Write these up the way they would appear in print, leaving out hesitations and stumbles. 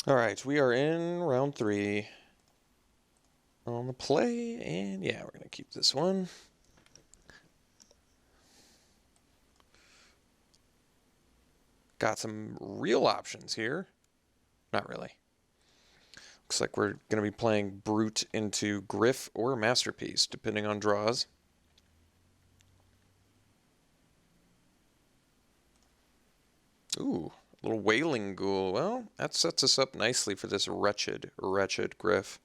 All right, we are in round 3 on the play, and yeah, we're going to keep this one. Got some real options here. Not really. Looks like we're going to be playing Brute into Griff or Masterpiece, depending on draws. Ooh, a little Wailing Ghoul. Well, that sets us up nicely for this wretched Griff.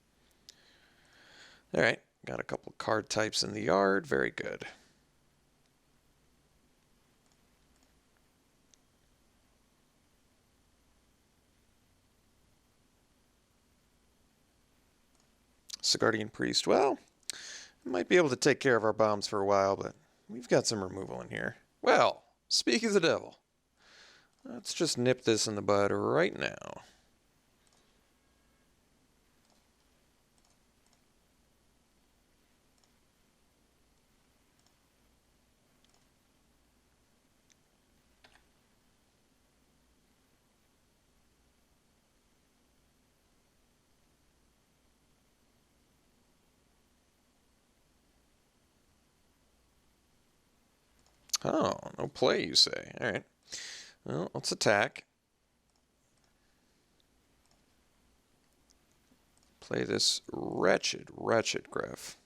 All right, got a couple card types in the yard. Very good. Sigardian Priest. Well, might be able to take care of our bombs for a while, but we've got some removal in here. Well, speak of the devil. Let's just nip this in the bud right now. Oh, no play, you say. All right. Well, let's attack. Play this wretched Griff.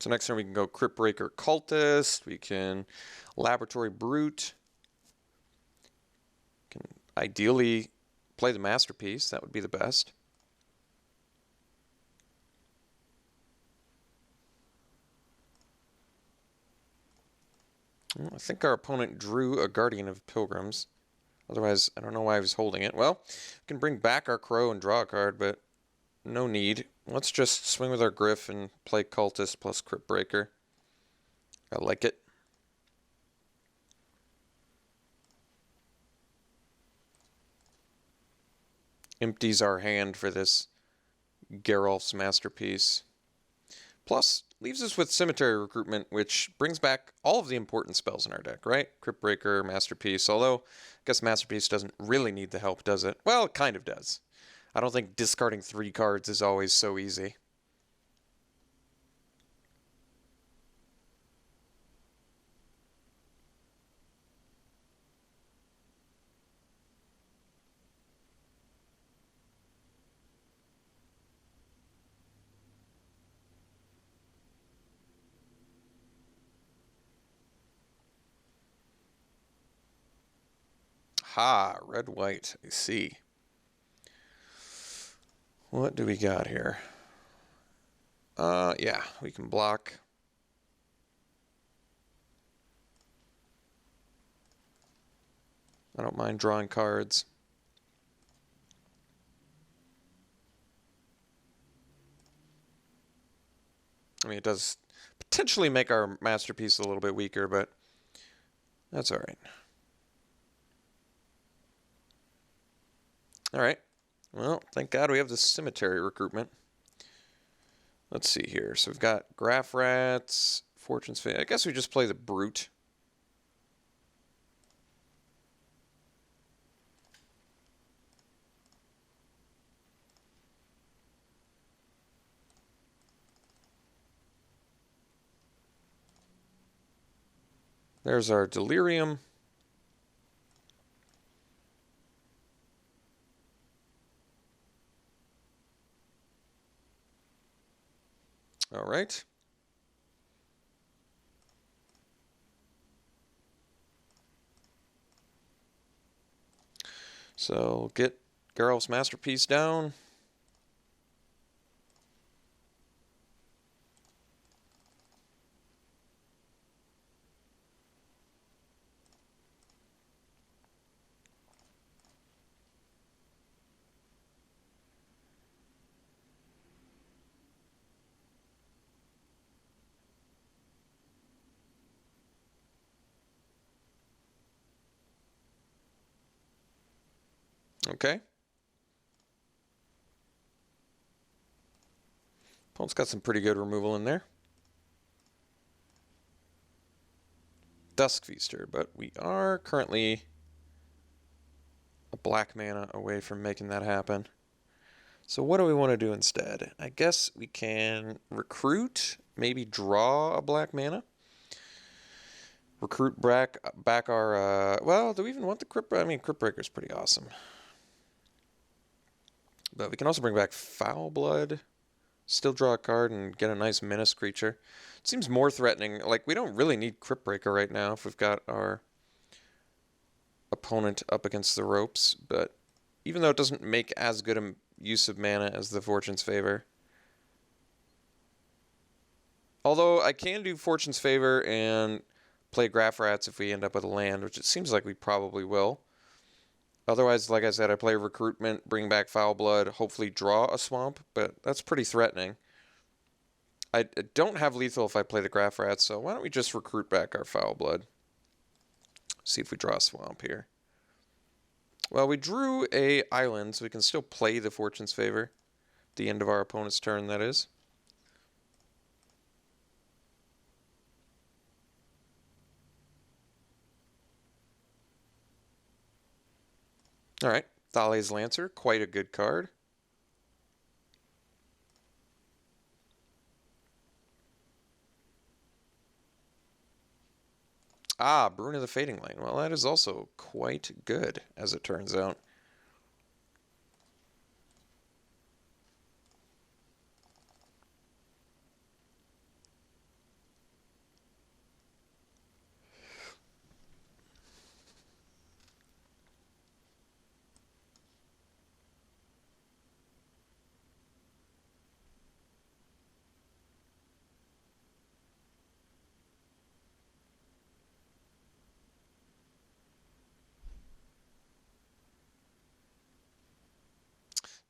So next turn we can go Crypt Breaker Cultist. We can Laboratory Brute. Can ideally play the Masterpiece. That would be the best. Well, I think our opponent drew a Guardian of Pilgrims. Otherwise, I don't know why he was holding it. Well, we can bring back our Crow and draw a card, but no need. Let's just swing with our Griff and play Cultist plus Crypt Breaker. I like it. Empties our hand for this Geralf's Masterpiece. Plus, leaves us with Cemetery Recruitment, which brings back all of the important spells in our deck, right? Crypt Breaker, Masterpiece, although I guess Masterpiece doesn't really need the help, does it? Well, it kind of does. I don't think discarding 3 cards is always so easy. Ha, red-white, I see. What do we got here? Yeah, we can block. I don't mind drawing cards. I mean, it does potentially make our Masterpiece a little bit weaker, but that's all right. All right. Well, thank God we have the Cemetery Recruitment. Let's see here. So we've got Graph Rats, Fortune's Fate. I guess we just play the Brute. There's our Delirium. All right. So get Geralf's Masterpiece down. Okay. Opponent's got some pretty good removal in there. Dusk Feaster, but we are currently a black mana away from making that happen. So what do we want to do instead? I guess we can recruit, maybe draw a black mana. Recruit back our, well, do we even want the Crypt? I mean, Crypt Breaker's pretty awesome. But we can also bring back Foul Blood, still draw a card and get a nice menace creature. It seems more threatening. Like, we don't really need Crypt Breaker right now if we've got our opponent up against the ropes, but even though it doesn't make as good a use of mana as the Fortune's Favor. Although I can do Fortune's Favor and play Graph Rats if we end up with a land, which it seems like we probably will. Otherwise, like I said, I play Recruitment, bring back Foul Blood, hopefully draw a Swamp, but that's pretty threatening. I don't have lethal if I play the Graph Rats, so why don't we just recruit back our Foul Blood? See if we draw a Swamp here. Well, we drew a island, so we can still play the Fortune's Favor. The end of our opponent's turn, that is. Alright, Thales Lancer, quite a good card. Ah, Bruna the Fading Light. Well, that is also quite good, as it turns out.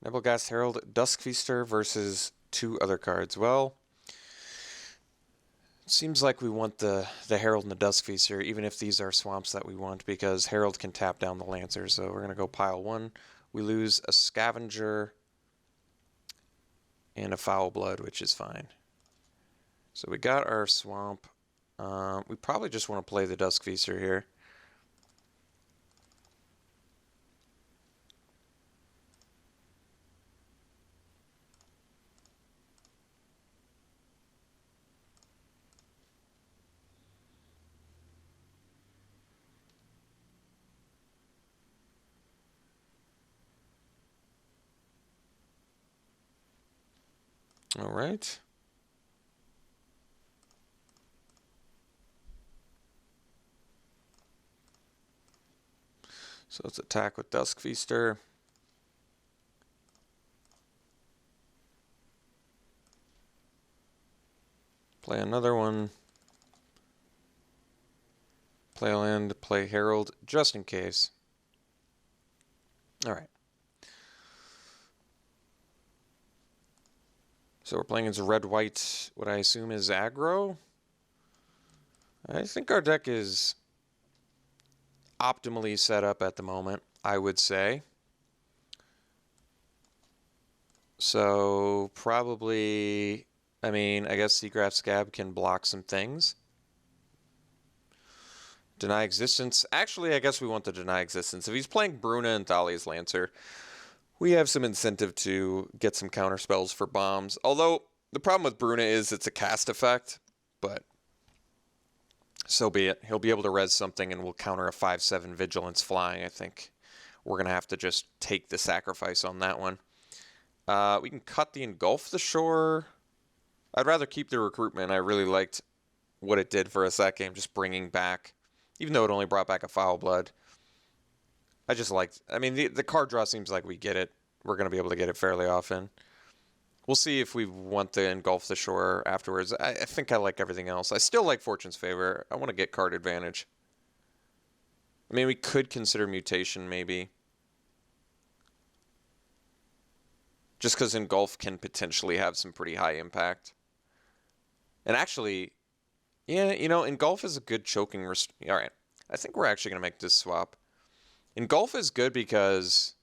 Nebelgast Herald, Dusk Feaster versus two other cards. Well, it seems like we want the Herald and the Dusk Feaster, even if these are swamps that we want, because Herald can tap down the Lancer. So we're going to go pile one. We lose a Scavenger and a Foul Blood, which is fine. So we got our swamp. We probably just want to play the Dusk Feaster here. All right. So let's attack with Dusk Feaster. Play another one. Play a land, play Herald, just in case. All right. So we're playing as a red-white, what I assume is aggro. I think our deck is optimally set up at the moment, I would say. So probably, I mean, I guess Seagraft Scab can block some things. Deny Existence. Actually, I guess we want to deny Existence. If he's playing Bruna and Thales Lancer, we have some incentive to get some counter spells for bombs. Although, the problem with Bruna is it's a cast effect, but so be it. He'll be able to res something and we'll counter a 5/7 Vigilance flying. I think we're going to have to just take the sacrifice on that one. We can cut the Engulf the Shore. I'd rather keep the Recruitment. I really liked what it did for us that game, just bringing back, even though it only brought back a Foul Blood. I just liked, I mean, the card draw seems like we get it. We're going to be able to get it fairly often. We'll see if we want to Engulf the Shore afterwards. I think I like everything else. I still like Fortune's Favor. I want to get card advantage. I mean, we could consider Mutation, maybe. Just because Engulf can potentially have some pretty high impact. And actually, yeah, you know, Engulf is a good choking... All right, I think we're actually going to make this swap. Engulf is good because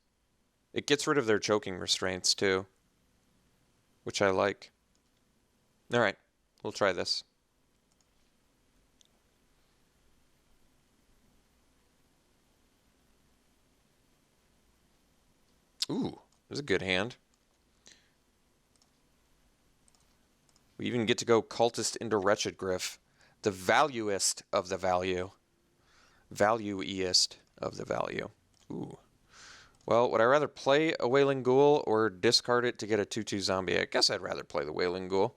It gets rid of their choking restraints too, which I like. Alright, we'll try this. Ooh, there's a good hand. We even get to go Cultist into Wretched Griff. The valuest of the value. Value-iest of the value. Ooh. Well, would I rather play a Wailing Ghoul or discard it to get a 2/2 zombie? I guess I'd rather play the Wailing Ghoul.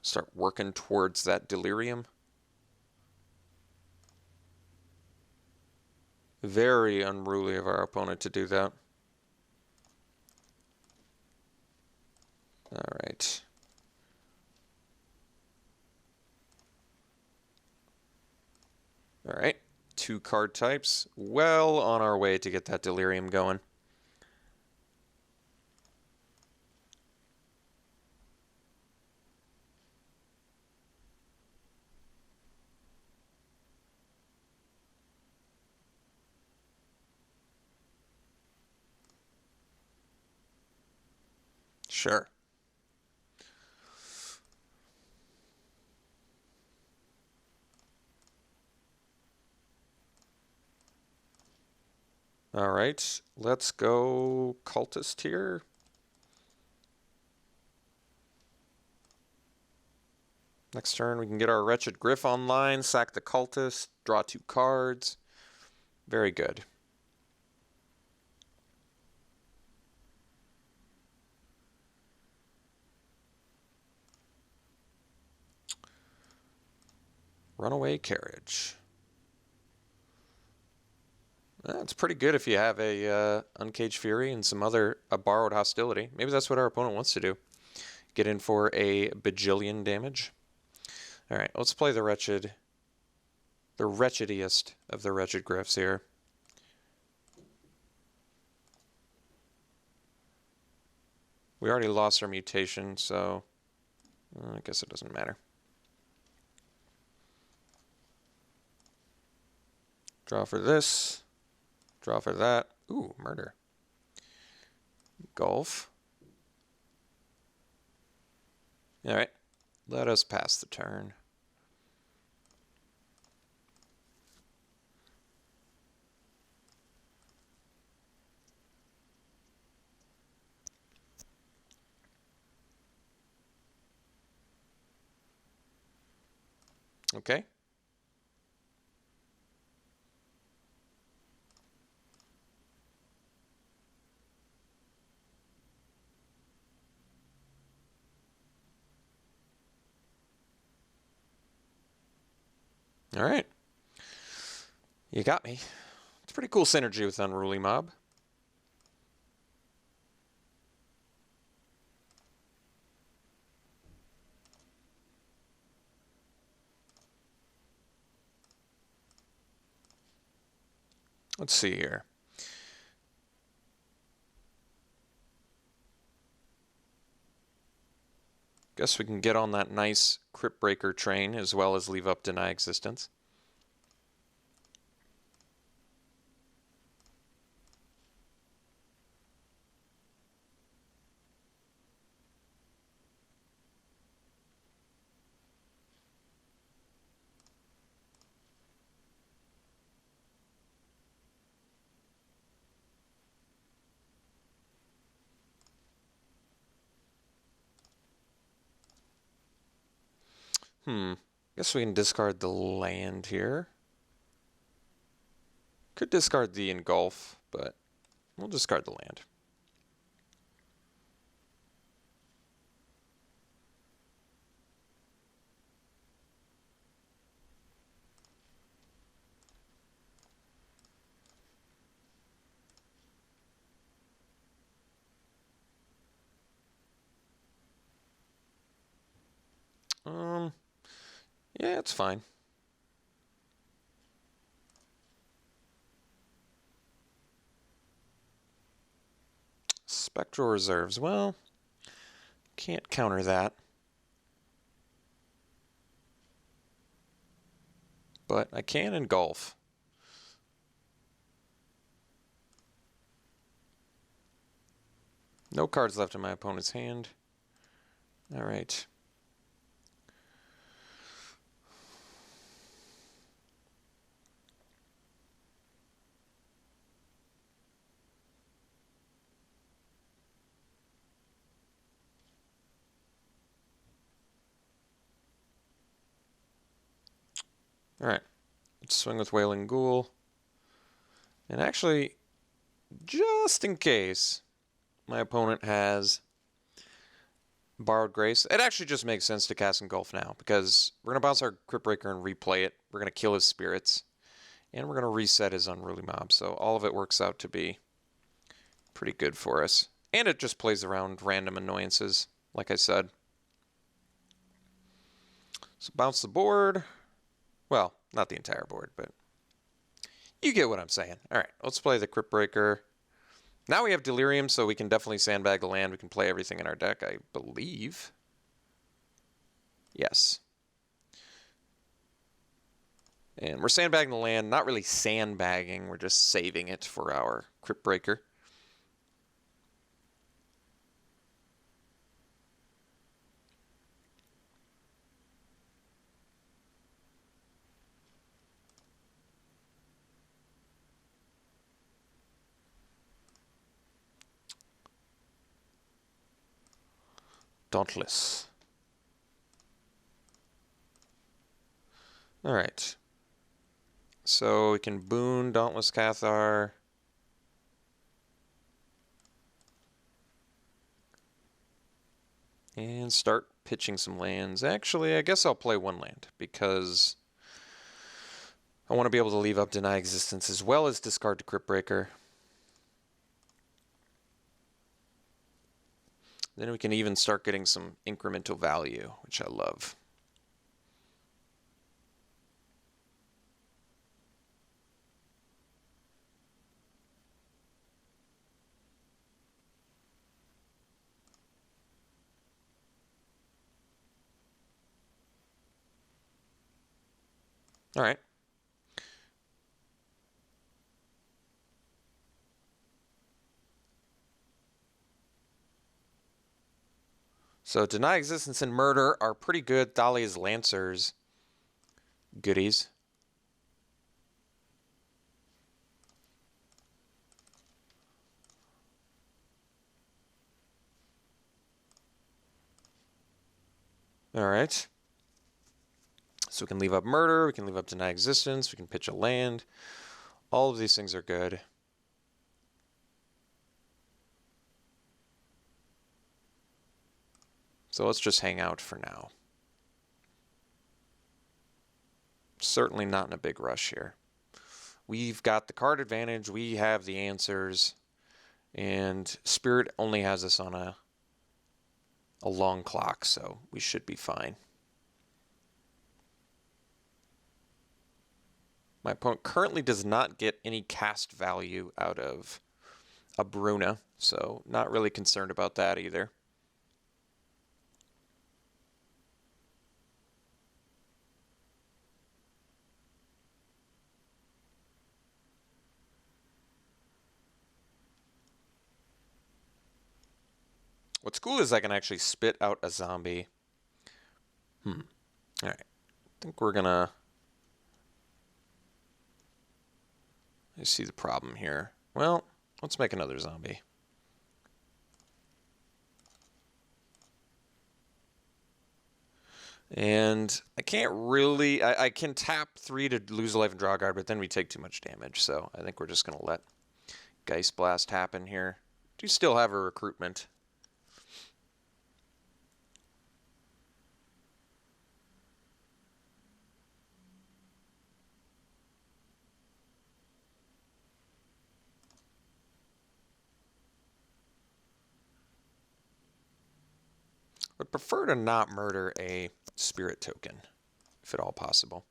Start working towards that delirium. Very unruly of our opponent to do that. Alright. Alright. 2 card types. Well on our way to get that delirium going. Sure. Alright, let's go Cultist here. Next turn we can get our Wretched Griff online, sack the Cultist, draw 2 cards. Very good. Runaway Carriage. It's pretty good if you have a Uncaged Fury and some other borrowed hostility. Maybe that's what our opponent wants to do. Get in for a bajillion damage. All right, let's play the wretchediest of the Wretched Griffs here. We already lost our mutation, so I guess it doesn't matter. Draw for this. Draw for that. Ooh, murder. Golf. Alright. Let us pass the turn. Okay. All right. You got me. It's pretty cool synergy with Unruly Mob. Let's see here. Guess we can get on that nice Crypt Breaker train as well as leave up Deny Existence. Guess we can discard the land here. Could discard the Engulf, but we'll discard the land. Yeah, it's fine. Spectral Reserves. Well, can't counter that. But I can engulf. No cards left in my opponent's hand. All right. All right. Let's swing with Wailing Ghoul. And actually, just in case my opponent has Borrowed Grace, it actually just makes sense to cast Engulf now, because we're going to bounce our Crypt Breaker and replay it. We're going to kill his spirits, and we're going to reset his Unruly Mob. So all of it works out to be pretty good for us. And it just plays around random annoyances, like I said. So bounce the board. Well, not the entire board, but you get what I'm saying. All right, let's play the Crypt Breaker. Now we have Delirium, so we can definitely sandbag the land. We can play everything in our deck, I believe. Yes. And we're sandbagging the land. Not really sandbagging. We're just saving it for our Crypt Breaker. Dauntless. All right. So we can boon Dauntless Cathar. And start pitching some lands. Actually, I guess I'll play one land, because I want to be able to leave up Deny Existence as well as discard the Crypt Breaker. Then we can even start getting some incremental value, which I love. All right. So Deny Existence and Murder are pretty good. Thalia's Lancers. Goodies. All right. So we can leave up Murder. We can leave up Deny Existence. We can pitch a land. All of these things are good. So let's just hang out for now. Certainly not in a big rush here. We've got the card advantage. We have the answers. And Spirit only has us on a long clock, so we should be fine. My opponent currently does not get any cast value out of a Bruna, so not really concerned about that either. What's cool is I can actually spit out a zombie. All right. I think we're gonna... I see the problem here. Well, let's make another zombie. And I can't really... I can tap 3 to lose a life and draw a card, but then we take too much damage. So I think we're just going to let Geist Blast happen here. Do still have a recruitment. Would prefer to not murder a spirit token, if at all possible.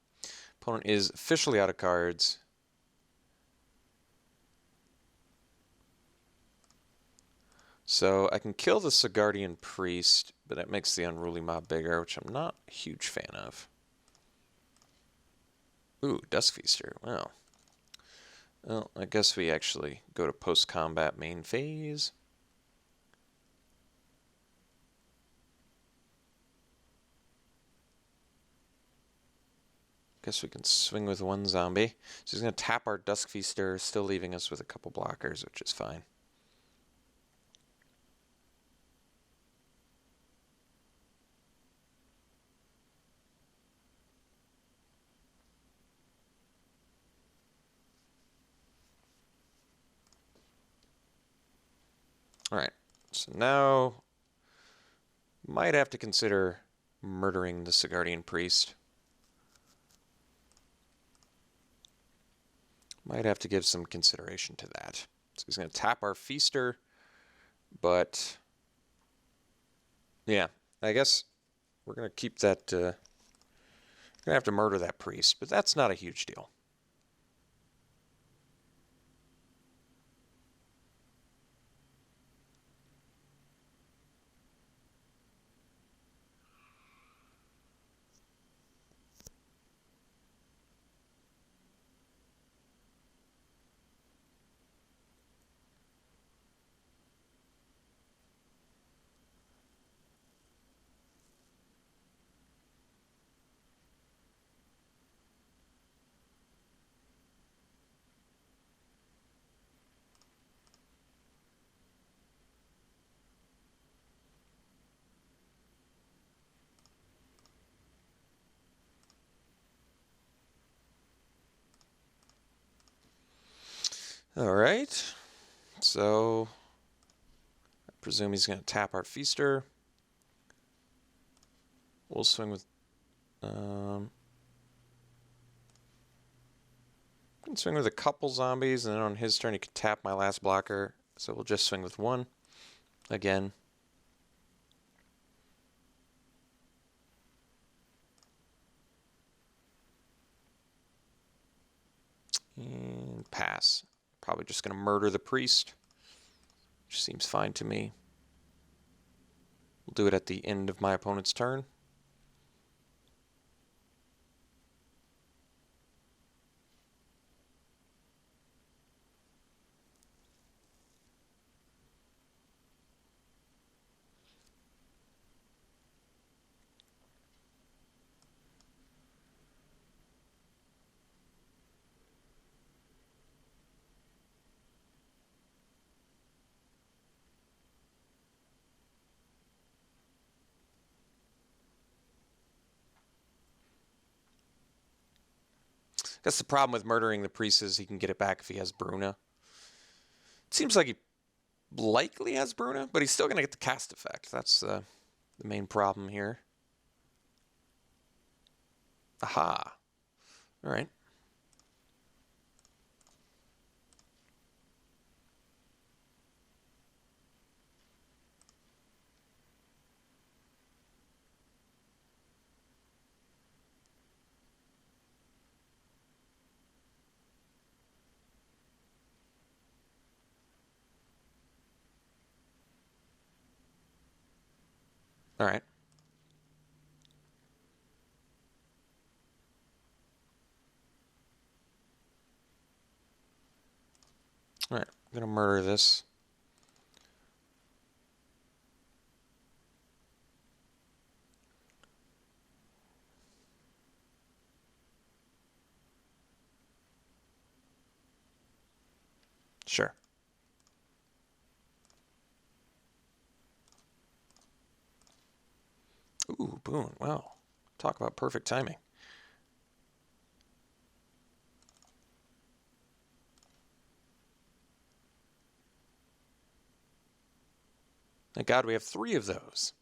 Opponent is officially out of cards. So I can kill the Sigardian Priest, but that makes the Unruly Mob bigger, which I'm not a huge fan of. Ooh, Duskfeaster. Wow. Well, I guess we actually go to post-combat main phase. Guess we can swing with one zombie. So he's going to tap our Dusk Feaster, still leaving us with a couple blockers, which is fine. Alright, so now might have to consider murdering the Sigardian Priest. Might have to give some consideration to that. So he's going to tap our Feaster, but yeah, I guess we're going to keep that, we're going to have to murder that Priest, but that's not a huge deal. Alright, so I presume he's going to tap our Feaster. We'll swing with, can swing with a couple zombies, and then on his turn he could tap my last blocker, so we'll just swing with one again. And pass. Probably just going to murder the Priest, which seems fine to me. We'll do it at the end of my opponent's turn. That's the problem with murdering the Priest is he can get it back if he has Bruna. It seems like he likely has Bruna, but he's still going to get the cast effect. That's the main problem here. Aha. All right. All right. All right. I'm going to murder this. Sure. Ooh, Boone. Wow. Talk about perfect timing. Thank God we have 3 of those.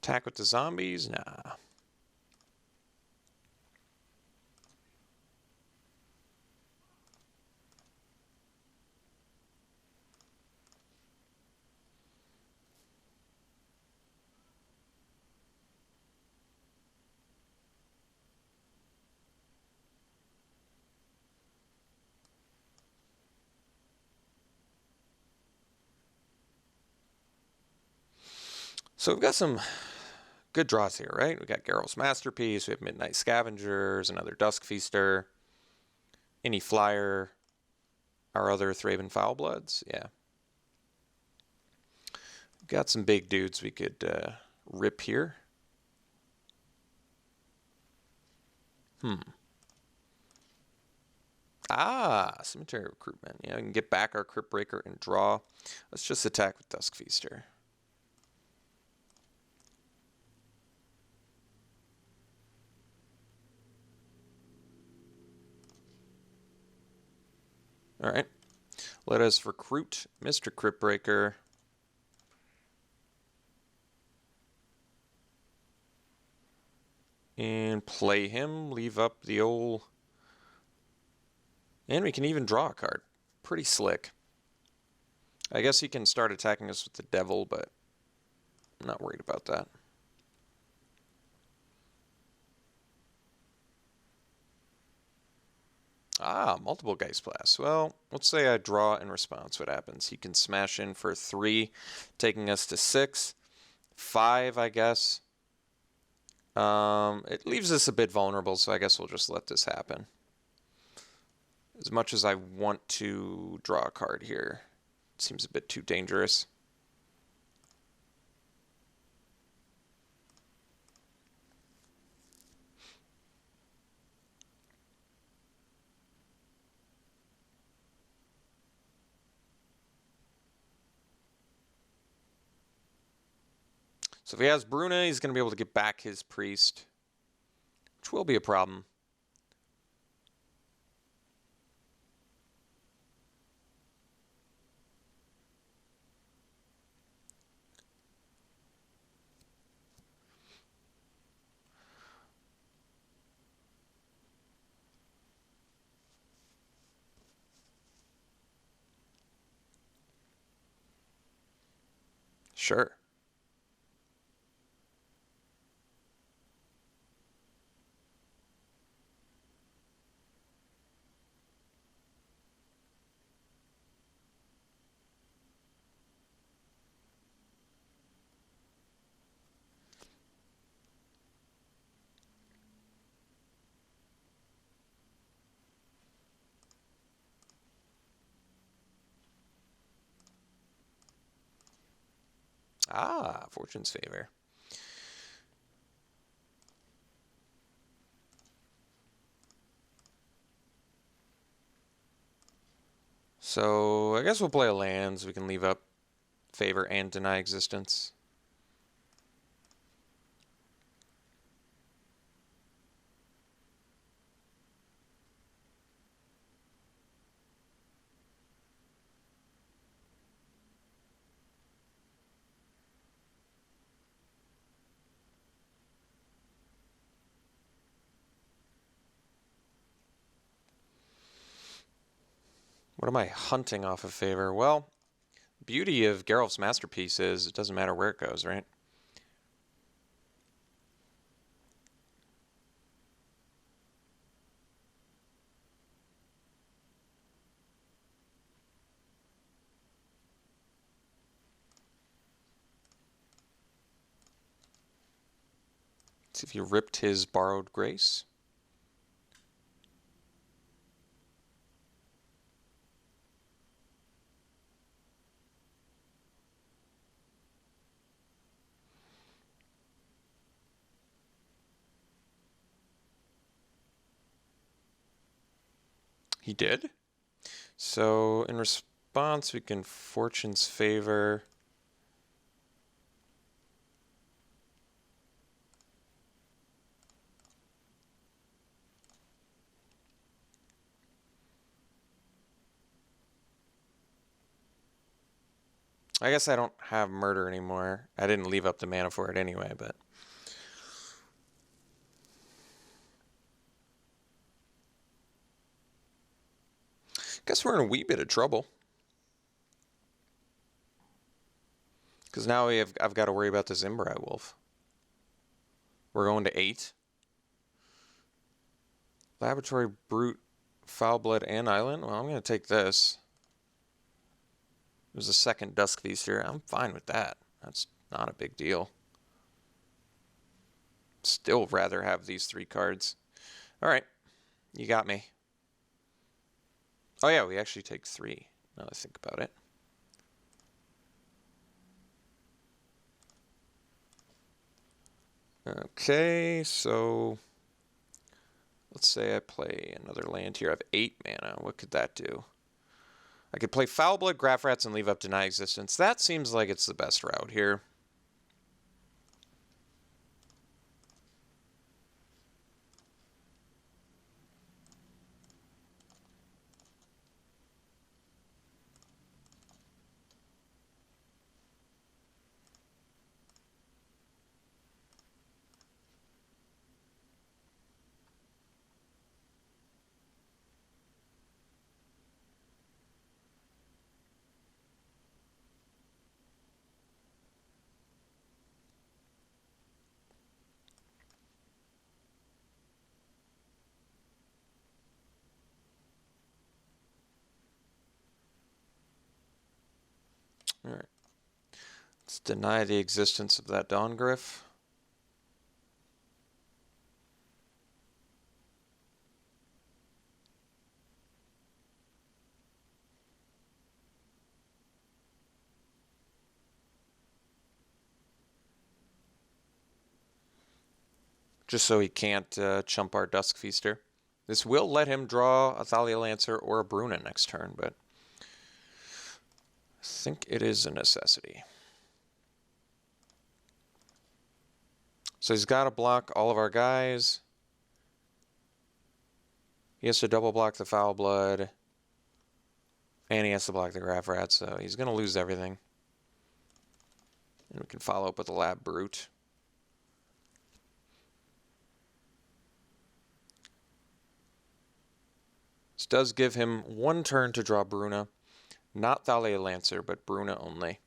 Attack with the zombies? Nah. So we've got some good draws here, right? We got Geralt's Masterpiece, we have Midnight Scavengers, another Dusk Feaster, any flyer, our other Thraben Foulbloods, yeah. Got some big dudes we could rip here. Cemetery recruitment. Yeah, we can get back our Crypt Breaker and draw. Let's just attack with Dusk Feaster. Alright. Let us recruit Mr. Crypt Breaker. And play him. Leave up the old... And we can even draw a card. Pretty slick. I guess he can start attacking us with the Devil, but I'm not worried about that. Multiple Geist Blast. Well, let's say I draw in response. What happens? He can smash in for 3, taking us to 6. 5, I guess. It leaves us a bit vulnerable, so I guess we'll just let this happen. As much as I want to draw a card here, it seems a bit too dangerous. So if he has Bruna, he's going to be able to get back his priest, which will be a problem. Sure. Fortune's Favor. So I guess we'll play a land so we can leave up Favor and deny existence. What am I hunting off of Favor? Well, beauty of Geralf's Masterpiece is it doesn't matter where it goes, right? See if he ripped his Borrowed Grace. He did. So in response, we can Fortune's Favor. I guess I don't have Murder anymore. I didn't leave up the mana for it anyway, but... Guess we're in a wee bit of trouble. Because now I've got to worry about this Imbereye Wolf. We're going to 8. Laboratory, Brute, Foul Blood, and Island. Well, I'm going to take this. There's a second Dusk Feaster. I'm fine with that. That's not a big deal. Still rather have these 3 cards. All right. You got me. Oh, yeah, we actually take 3, now that I think about it. Okay, so let's say I play another land here. I have 8 mana. What could that do? I could play Foul Blood, Graph Rats, and leave up Deny Existence. That seems like it's the best route here. All right. Let's deny the existence of that Dawn Gryph. Just so he can't chump our Dusk Feaster. This will let him draw a Thalia Lancer or a Bruna next turn, but I think it is a necessity. So he's got to block all of our guys. He has to double block the Foul Blood. And he has to block the Graph Rat, so he's going to lose everything. And we can follow up with the Lab Brute. This does give him 1 turn to draw Bruna. Not Thalia Lancer, but Bruna only.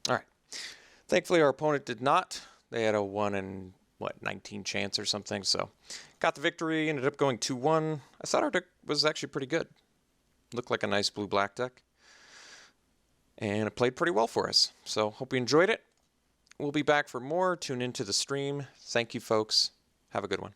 All right. Thankfully, our opponent did not. They had a 1 in, 19 chance or something, so got the victory, ended up going 2-1. I thought our deck was actually pretty good. Looked like a nice blue-black deck. And it played pretty well for us. So, hope you enjoyed it. We'll be back for more. Tune into the stream. Thank you, folks. Have a good one.